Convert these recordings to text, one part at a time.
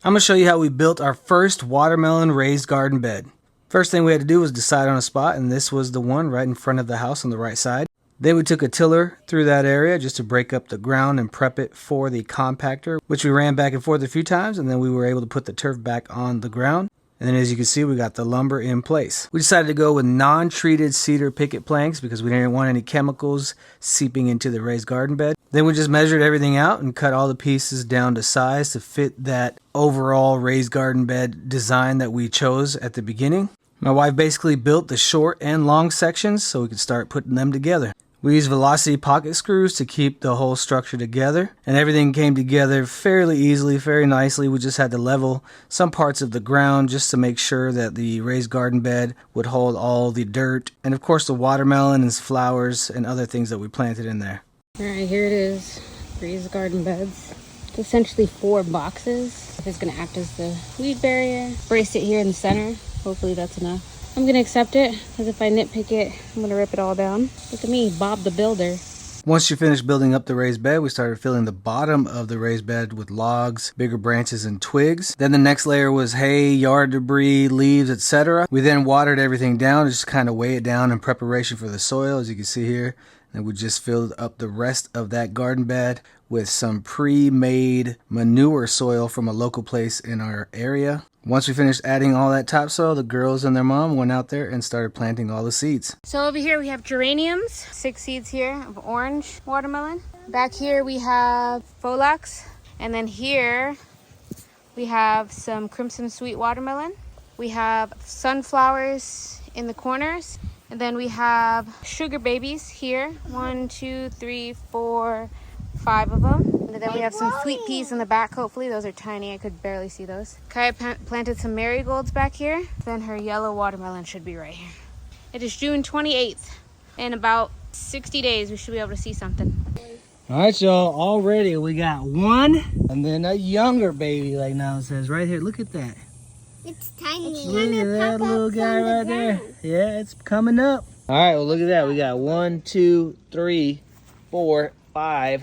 I'm going to show you how we built our first watermelon raised garden bed. First thing we had to do was decide on a spot, and this was the one right in front of the house on the right side. Then we took a tiller through that area just to break up the ground and prep it for the compactor, which we ran back and forth a few times, and then we were able to put the turf back on the ground. And then as you can see, we got the lumber in place. We decided to go with non-treated cedar picket planks because we didn't want any chemicals seeping into the raised garden bed. Then we just measured everything out and cut all the pieces down to size to fit that overall raised garden bed design that we chose at the beginning. My wife basically built the short and long sections so we could start putting them together. We used Velocity pocket screws to keep the whole structure together, and everything came together fairly easily, very nicely. We just had to level some parts of the ground just to make sure that the raised garden bed would hold all the dirt, and of course the watermelon and flowers and other things that we planted in there. Alright, here it is, raised garden beds. It's essentially 4 boxes. It's going to act as the weed barrier. Braced it here in the center. Hopefully that's enough. I'm going to accept it, because if I nitpick it, I'm going to rip it all down. Look at me, Bob the Builder. Once you finished building up the raised bed, we started filling the bottom of the raised bed with logs, bigger branches, and twigs. Then the next layer was hay, yard debris, leaves, etc. We then watered everything down, just kind of weigh it down in preparation for the soil, as you can see here. And we just filled up the rest of that garden bed with some pre-made manure soil from a local place in our area. Once we finished adding all that topsoil, the girls and their mom went out there and started planting all the seeds. So over here we have geraniums, 6 seeds here of orange watermelon. Back here we have Phlox, and then here we have some crimson sweet watermelon. We have sunflowers in the corners, and then we have sugar babies here. 1, 2, 3, 4, 5 of them. And then we have some sweet peas in the back. Hopefully those are tiny. I could barely see those. Kaya planted some marigolds back here. Then her yellow watermelon should be right here. It is June 28th. In about 60 days we should be able to see something. All right, y'all, already we got one and then a younger baby, like now it says right here. Look at that. It's tiny. Look at that little guy right there. Yeah, it's coming up. All right, well, look at that. We got 1, 2, 3, 4, 5,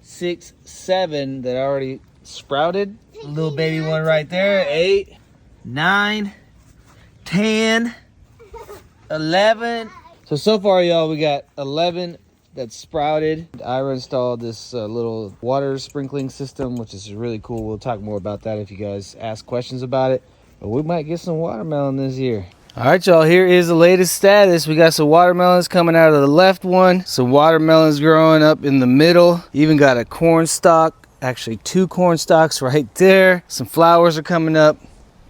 6, 7 that already sprouted. A little baby one right there. 8, 9, 10, 11. So far, y'all, we got 11 that sprouted. Ira installed this little water sprinkling system, which is really cool. We'll talk more about that if you guys ask questions about it. But we might get some watermelon this year. All right, y'all, here is the latest status. We got some watermelons coming out of the left one, some watermelons growing up in the middle, even got a corn stalk, actually 2 corn stalks right there. Some flowers are coming up,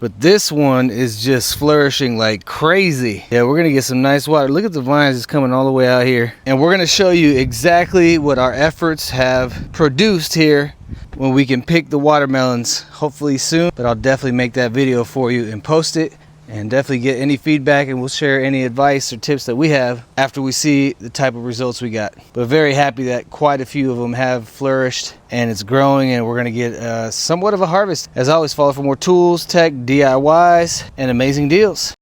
but this one is just flourishing like crazy. Yeah, we're gonna get some nice water. Look at the vines, it's coming all the way out here. And we're gonna show you exactly what our efforts have produced here when we can pick the watermelons, hopefully soon. But I'll definitely make that video for you and post it. And definitely get any feedback, and we'll share any advice or tips that we have after we see the type of results we got. But very happy that quite a few of them have flourished and it's growing, and we're going to get somewhat of a harvest. As always, follow for more tools, tech, DIYs, and amazing deals.